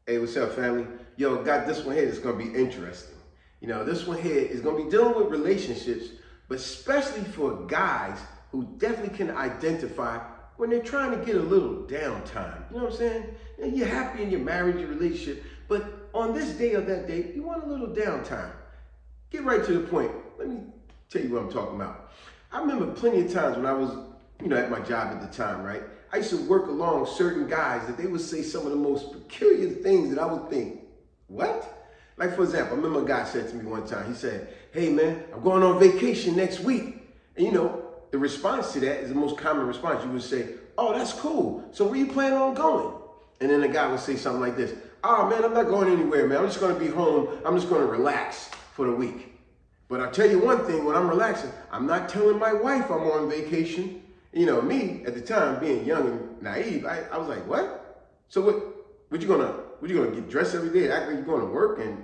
Hey, what's up, family? Yo, got this one here that's gonna be interesting. This one here is gonna be dealing with relationships, but especially for guys who definitely can identify when they're trying to get a little downtime. You know what I'm saying? And you're happy in your marriage, your relationship, but on this day or that day, you want a little downtime. Get right to the point. Let me tell you what I'm talking about. I remember plenty of times when I was, at my job at the time, right? I used to work along certain guys that they would say some of the most peculiar things that I would think, what? Like, for example, I remember a guy said to me one time, he said, hey man, I'm going on vacation next week. And the response to that is the most common response. You would say, oh, that's cool. So where you planning on going? And then the guy would say something like this, oh man, I'm not going anywhere, man. I'm just going to be home. I'm just going to relax for the week. But I'll tell you one thing, when I'm relaxing, I'm not telling my wife I'm on vacation. Me at the time being young and naive, I was like, what? So what you gonna get dressed every day, act like you're going to work? And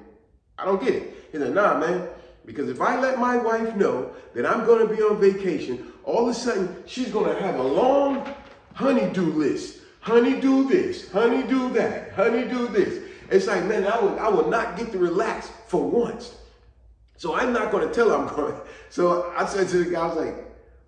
I don't get it. He's like, nah, man, because if I let my wife know that I'm going to be on vacation, all of a sudden she's going to have a long honey-do list. Honey, do this, honey, do that, honey, do this. It's like, man, I will not get to relax for once. So I'm not going to tell her I'm going. So I said to the guy, I was like,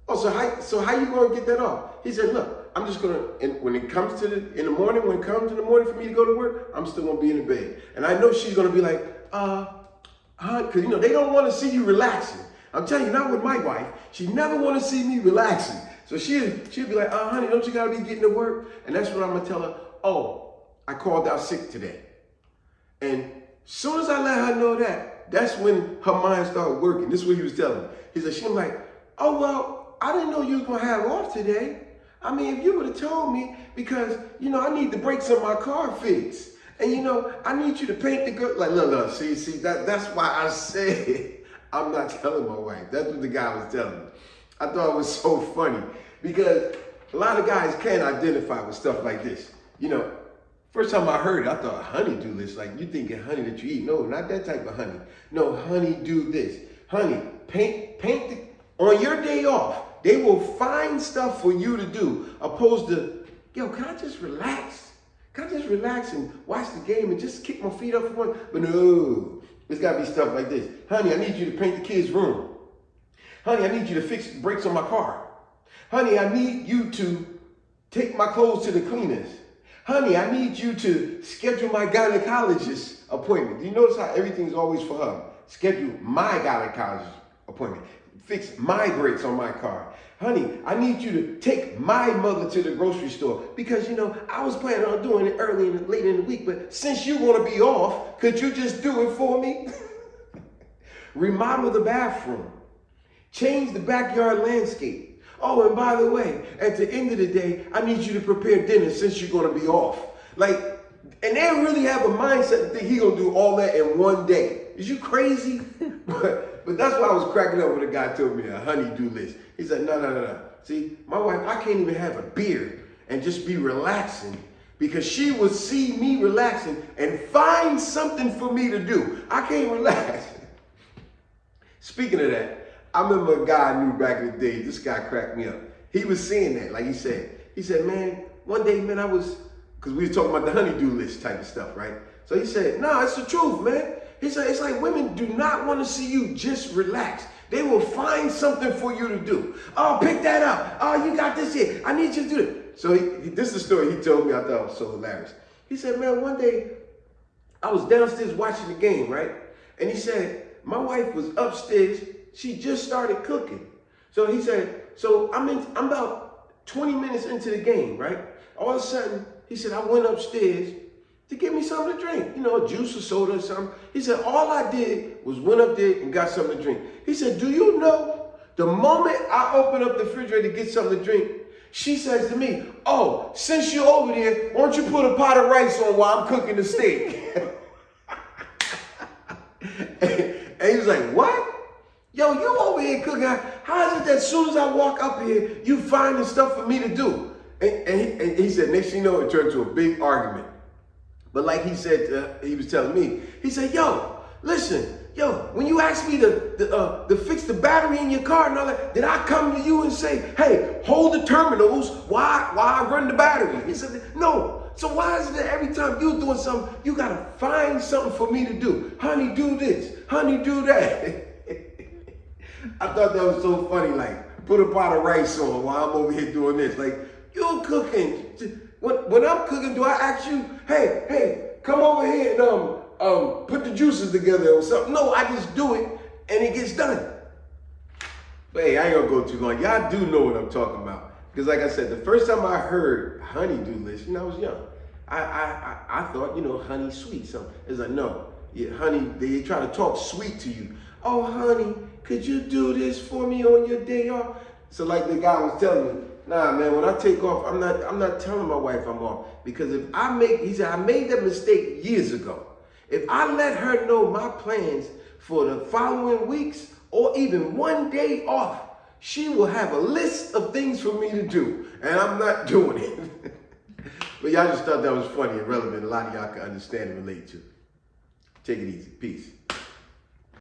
oh, so how you going to get that off? He said, look, I'm just going to, and when it comes in the morning for me to go to work, I'm still going to be in the bed. And I know she's going to be like, because, they don't want to see you relaxing. I'm telling you, not with my wife. She never want to see me relaxing. So she'll be like, honey, don't you got to be getting to work? And that's what I'm going to tell her, oh, I called out sick today. And soon as I let her know that, that's when her mind started working. This is what he was telling me. He said, she was like, oh, well, I didn't know you was going to have off today. I mean, if you would have told me, because, I need the brakes on my car fixed. And, I need you to paint the good. Like, look, see, that's why I said I'm not telling my wife. That's what the guy was telling me. I thought it was so funny because a lot of guys can't identify with stuff like this. First time I heard it, I thought honey-do this. Like, you thinking honey that you eat. No, not that type of honey. No, honey, do this. Honey, paint on your day off. They will find stuff for you to do, opposed to, yo, can I just relax? Can I just relax and watch the game and just kick my feet up for one? But no, it's got to be stuff like this. Honey, I need you to paint the kids' room. Honey, I need you to fix the brakes on my car. Honey, I need you to take my clothes to the cleaners. Honey, I need you to schedule my gynecologist appointment. Do you notice how everything's always for her? Schedule my gynecologist appointment. Fix my brakes on my car. Honey, I need you to take my mother to the grocery store because, I was planning on doing it later in the week, but since you want to be off, could you just do it for me? Remodel the bathroom. Change the backyard landscape. Oh, and by the way, at the end of the day, I need you to prepare dinner since you're going to be off. And they really have a mindset that think he's going to do all that in one day. Is you crazy? But that's why I was cracking up when a guy told me a honey-do list. He said, no. See, my wife, I can't even have a beer and just be relaxing because she would see me relaxing and find something for me to do. I can't relax. Speaking of that, I remember a guy I knew back in the day. This guy cracked me up. He was saying that, like he said, man, one day, man, because we were talking about the honey-do list type of stuff, right? So he said, no, it's the truth, man. He said, it's like women do not want to see you just relax. They will find something for you to do. Oh, pick that up. Oh, you got this here. I need you to do it. So this is the story he told me I thought was so hilarious. He said, man, one day I was downstairs watching the game, right? And he said, my wife was upstairs. She just started cooking. So he said, so I'm about 20 minutes into the game, right? All of a sudden, he said, I went upstairs to get me something to drink, a juice or soda or something. He said, all I did was went up there and got something to drink. He said, do you know, the moment I open up the refrigerator to get something to drink, she says to me, oh, since you're over there, why don't you put a pot of rice on while I'm cooking the steak? And he was like, what? Yo, you over here cooking. How is it that as soon as I walk up here, you finding stuff for me to do? And he said, next thing you know, it turned into a big argument. But like he said, he was telling me, he said, yo, Listen, yo, when you asked me to fix the battery in your car and all that, did I come to you and say, hey, hold the terminals while I run the battery? He said, no. So why is it that every time you're doing something, you got to find something for me to do? Honey, do this. Honey, do that. I thought that was so funny. Like, put a pot of rice on while I'm over here doing this. Like, you're cooking. When I'm cooking, do I ask you, hey, come over here and put the juices together or something? No, I just do it and it gets done. But hey, I ain't gonna go too long. Y'all do know what I'm talking about. Because like I said, the first time I heard honeydew list, I was young. I thought, honey sweet. So it's like, no, yeah, honey, they try to talk sweet to you. Oh, honey, could you do this for me on your day off? So like the guy was telling me, nah, man, when I take off, I'm not telling my wife I'm off. Because he said, I made that mistake years ago. If I let her know my plans for the following weeks or even one day off, she will have a list of things for me to do, and I'm not doing it. But y'all just thought that was funny and relevant. A lot of y'all can understand and relate to. Take it easy. Peace.